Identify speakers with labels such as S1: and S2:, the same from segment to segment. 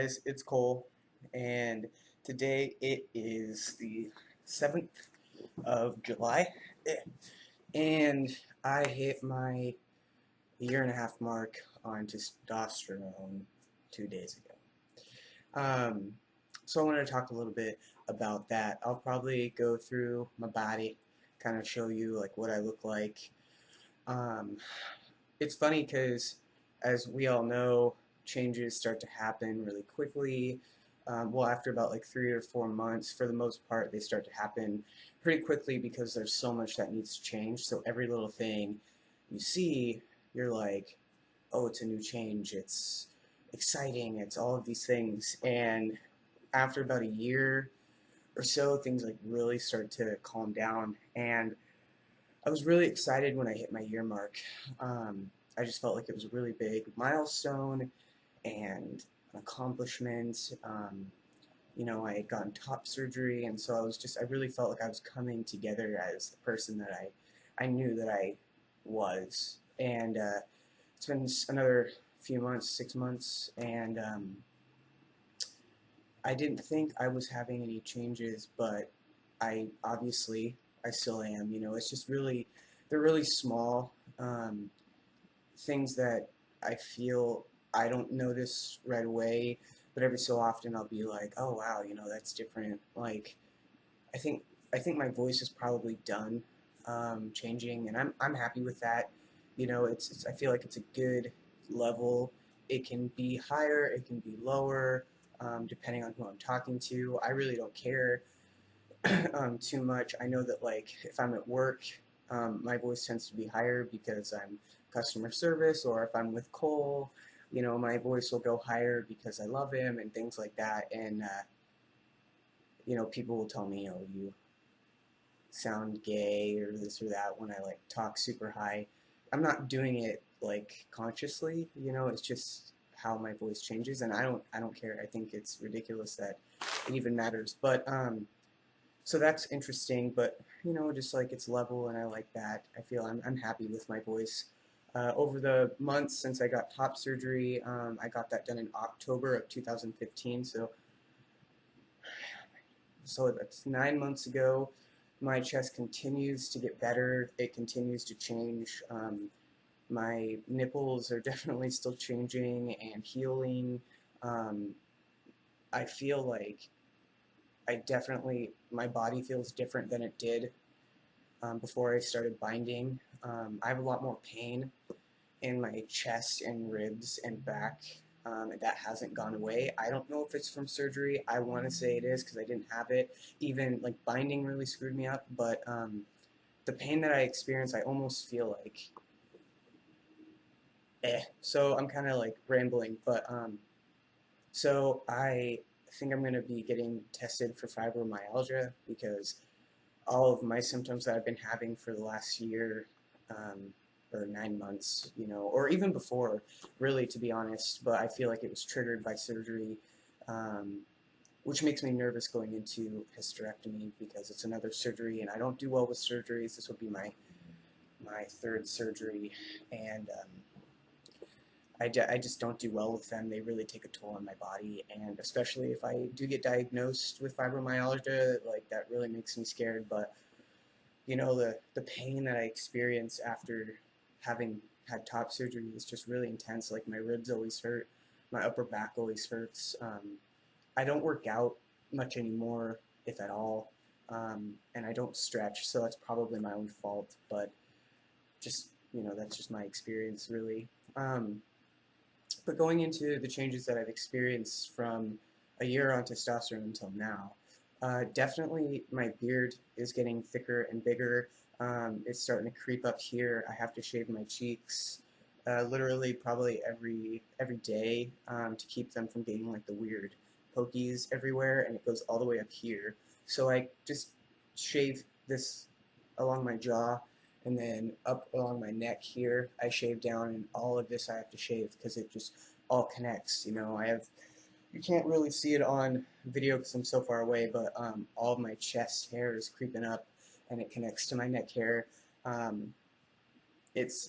S1: guys, it's Cole, and today it is the 7th of July, and I hit my year and a half mark on testosterone 2 days ago. Um, so I wanted to talk a little bit about that. I'll probably go through my body, kind of show you like what I look like. Um, it's funny because, as we all know, changes start to happen really quickly. Well, after about like 3 or 4 months, for the most part, they start to happen pretty quickly because there's so much that needs to change. So every little thing you see, you're like, oh, it's a new change. It's exciting. It's all of these things. And after about a year or so, things like really start to calm down. And I was really excited when I hit my year mark. I just felt like it was a really big milestone and an accomplishment. I had gotten top surgery, and so I really felt like I was coming together as the person that I knew that I was. And it's been another few months, 6 months, and I didn't think I was having any changes, but I still am. It's just they're really small things that I feel I don't notice right away, but every so often I'll be like, oh wow, that's different. Like I think I think my voice is probably done changing, and I'm happy with that. It's I feel like it's a good level. It can be higher, it can be lower, depending on who I'm talking to. I really don't care too much. I know that like if I'm at work, my voice tends to be higher because I'm customer service, or if I'm with Cole, my voice will go higher because I love him and things like that. And people will tell me, "Oh, you sound gay or this or that" when I like talk super high. I'm not doing it like consciously. It's just how my voice changes, and I don't care. I think it's ridiculous that it even matters. But so that's interesting, but just like it's level, and I like that. I feel I'm happy with my voice. Over the months since I got top surgery, I got that done in October of 2015. So that's 9 months ago. My chest continues to get better. It continues to change. My nipples are definitely still changing and healing. Um, I feel like my body feels different than it did before I started binding. I have a lot more pain in my chest and ribs and back. That hasn't gone away. I don't know if it's from surgery. I want to say it is because I didn't have it. Even like binding really screwed me up. But the pain that I experience, I almost feel like So I'm kind of like rambling, but so I think I'm going to be getting tested for fibromyalgia because all of my symptoms that I've been having for the last year um, or 9 months, or even before, really, to be honest. But I feel like it was triggered by surgery, um, which makes me nervous going into hysterectomy because it's another surgery, and I don't do well with surgeries. This would be my third surgery, and I just don't do well with them. They really take a toll on my body, and especially if I do get diagnosed with fibromyalgia, like that really makes me scared. But the pain that I experience after having had top surgery is just really intense. Like my ribs always hurt, my upper back always hurts. I don't work out much anymore, if at all, and I don't stretch, so that's probably my own fault. But just that's just my experience, really. But going into the changes that I've experienced from a year on testosterone until now, definitely my beard is getting thicker and bigger. It's starting to creep up here. I have to shave my cheeks literally probably every day to keep them from getting like the weird pokies everywhere, and it goes all the way up here. So I just shave this along my jaw, and then up along my neck here I shave down, and all of this I have to shave because it just all connects. You can't really see it on video because I'm so far away, but all of my chest hair is creeping up, and it connects to my neck hair. Um, it's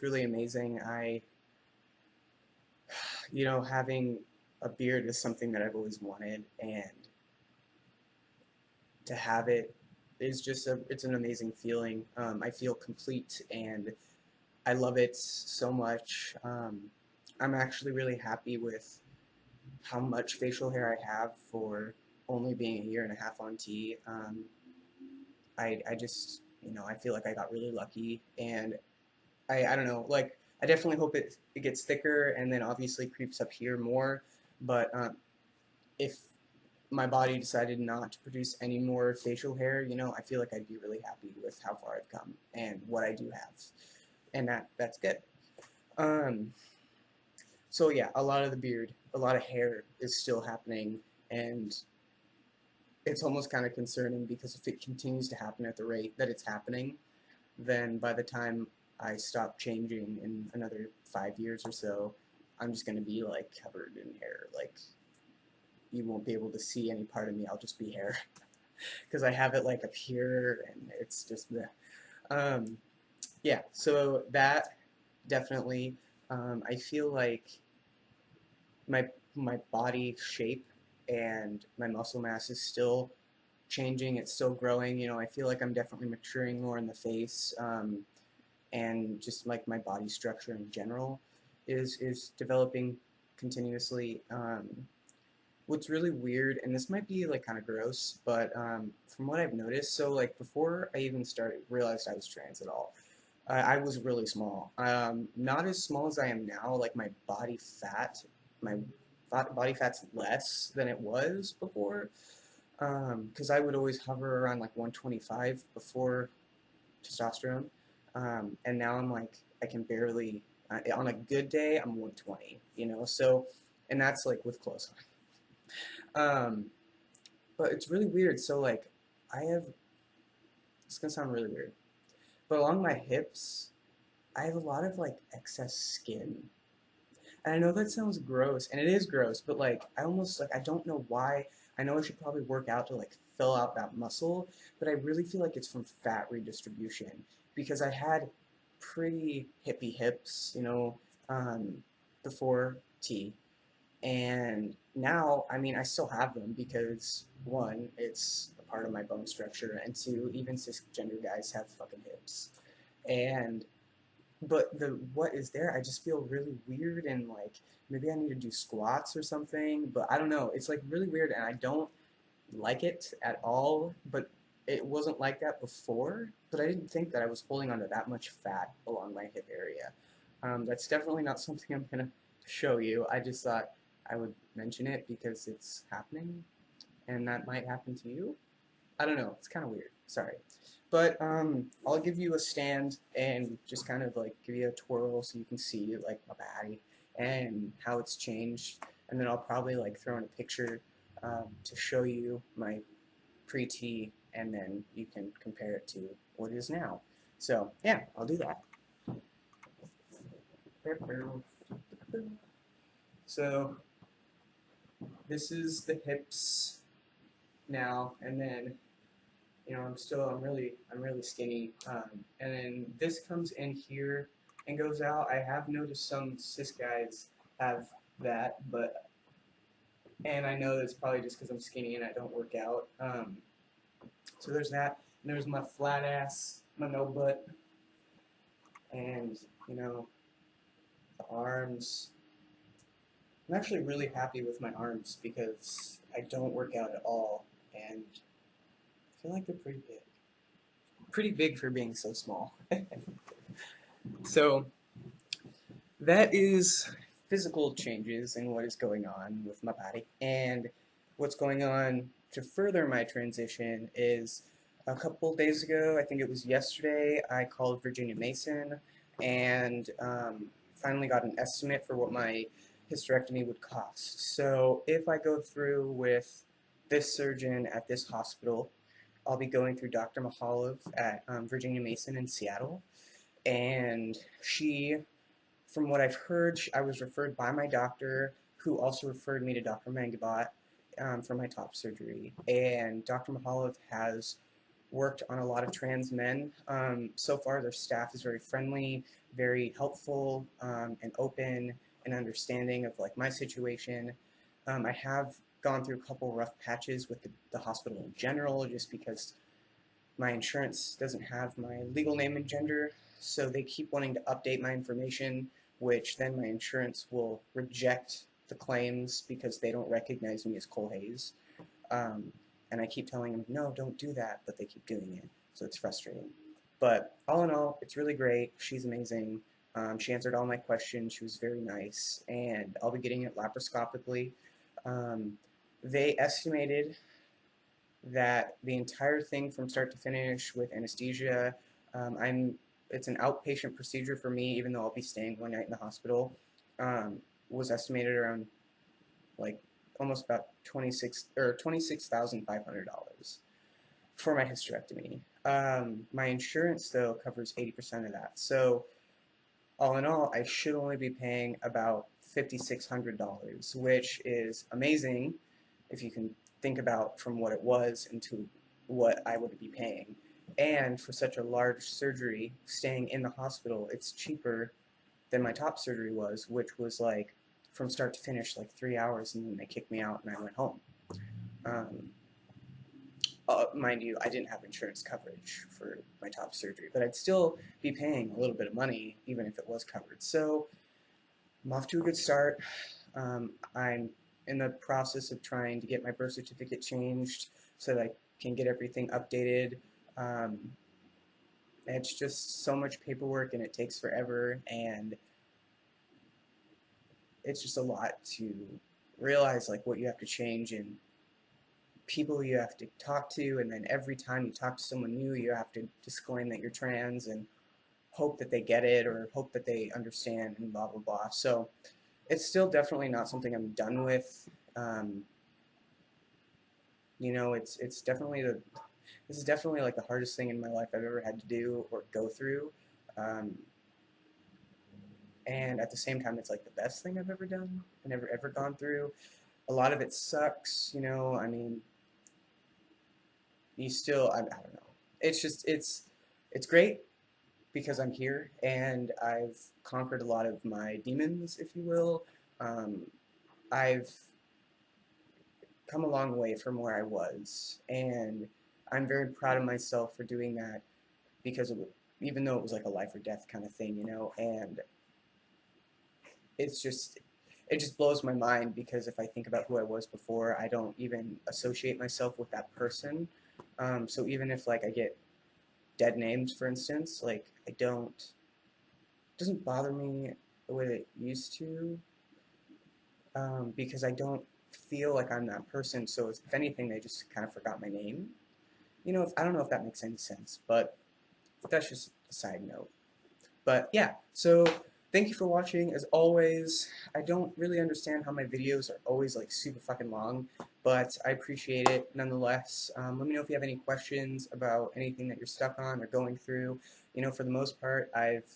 S1: really amazing. Having a beard is something that I've always wanted, and to have it is just it's an amazing feeling. I feel complete, and I love it so much. I'm actually really happy with how much facial hair I have for only being a year and a half on T. I just, I feel like I got really lucky, and I don't know, like, I definitely hope it gets thicker and then obviously creeps up here more, but if my body decided not to produce any more facial hair, I feel like I'd be really happy with how far I've come and what I do have, and that's good. Um, so yeah, a lot of the beard, a lot of hair is still happening, and it's almost kind of concerning because if it continues to happen at the rate that it's happening, then by the time I stop changing in another 5 years or so, I'm just gonna be like covered in hair. Like, you won't be able to see any part of me. I'll just be hair because I have it like up here, and it's just the. Yeah. So that definitely. I feel like my my body shape and my muscle mass is still changing. It's still growing. I feel like I'm definitely maturing more in the face. And just like my body structure in general is developing continuously. What's really weird, and this might be like kind of gross, but from what I've noticed, so like before I even started realized I was trans at all, I was really small. Not as small as I am now. Like my body fat's less than it was before. Because I would always hover around like 125 before testosterone, and now I'm like I can barely. On a good day, I'm 120. So, and that's like with clothes on. But it's really weird. So like, I have. It's gonna sound really weird, but along my hips, I have a lot of like excess skin. And I know that sounds gross, and it is gross, but like I almost like I don't know why. I know I should probably work out to like fill out that muscle, but I really feel like it's from fat redistribution because I had pretty hippie hips, um, before T, and now I mean I still have them because one, it's a part of my bone structure, and two, even cisgender guys have fucking hips, and but the what is there, I just feel really weird, and like maybe I need to do squats or something, but I don't know. It's like really weird, and I don't like it at all. But it wasn't like that before. But I didn't think that I was holding onto that much fat along my hip area. That's definitely not something I'm gonna show you. I just thought I would mention it because it's happening, and that might happen to you. I don't know. It's kind of weird. Sorry. But I'll give you a stand and just kind of like give you a twirl so you can see like my body and how it's changed. And then I'll probably like throw in a picture to show you my pre-T, and then you can compare it to what it is now. So yeah, I'll do that. So this is the hips now, and then I'm really skinny. And then this comes in here and goes out. I have noticed some cis guys have that, and I know that's probably just because I'm skinny and I don't work out. So there's that. And there's my flat ass, my no butt, and the arms. I'm actually really happy with my arms because I don't work out at all, and I feel like they're pretty big. Pretty big for being so small. So that is physical changes and what is going on with my body. And what's going on to further my transition is a couple days ago, I think it was yesterday, I called Virginia Mason and finally got an estimate for what my hysterectomy would cost. So if I go through with this surgeon at this hospital, I'll be going through Dr. Mahaloff at Virginia Mason in Seattle, and she, from what I've heard, I was referred by my doctor, who also referred me to Dr. Mangabot for my top surgery. And Dr. Mahaloff has worked on a lot of trans men. So far, their staff is very friendly, very helpful, and open and understanding of like my situation. I have gone through a couple rough patches with the hospital in general, just because my insurance doesn't have my legal name and gender, so they keep wanting to update my information, which then my insurance will reject the claims because they don't recognize me as Cole Hayes. Um, and I keep telling them, no, don't do that, but they keep doing it, so it's frustrating. But all in all, it's really great. She's amazing. She answered all my questions. She was very nice, and I'll be getting it laparoscopically. Um, they estimated that the entire thing from start to finish with anesthesia, it's an outpatient procedure for me, even though I'll be staying one night in the hospital, um, was estimated around like almost about $26,500 for my hysterectomy. My insurance though covers 80% of that, so all in all, I should only be paying about $5,600, which is amazing if you can think about from what it was into what I would be paying. And for such a large surgery, staying in the hospital, it's cheaper than my top surgery was, which was like from start to finish, like 3 hours, and then they kicked me out and I went home. Um, Mind you, I didn't have insurance coverage for my top surgery, but I'd still be paying a little bit of money even if it was covered. So I'm off to a good start. I'm in the process of trying to get my birth certificate changed so that I can get everything updated. Um, it's just so much paperwork and it takes forever, and it's just a lot to realize like what you have to change and people you have to talk to, and then every time you talk to someone new you have to disclaim that you're trans and hope that they get it or hope that they understand and blah blah blah. So it's still definitely not something I'm done with. Um, it's definitely this is definitely like the hardest thing in my life I've ever had to do or go through. Um, and at the same time, it's like the best thing I've ever done and ever gone through. A lot of it sucks, I mean, I don't know. It's great because I'm here and I've conquered a lot of my demons, if you will. Um, I've come a long way from where I was, and I'm very proud of myself for doing that because even though it was like a life or death kind of thing, and it's just it just blows my mind because if I think about who I was before, I don't even associate myself with that person. So even if like I get dead names, for instance, like I don't it doesn't bother me the way that it used to, because I don't feel like I'm that person. So if anything, they just kind of forgot my name. I don't know if that makes any sense, but that's just a side note. But yeah, so thank you for watching. As always, I don't really understand how my videos are always like super fucking long, but I appreciate it nonetheless. Let me know if you have any questions about anything that you're stuck on or going through. For the most part, I've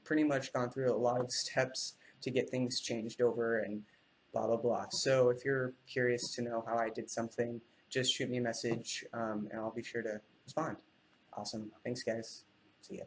S1: pretty much gone through a lot of steps to get things changed over and blah blah blah. So if you're curious to know how I did something, just shoot me a message, and I'll be sure to respond. Awesome. Thanks, guys. See ya.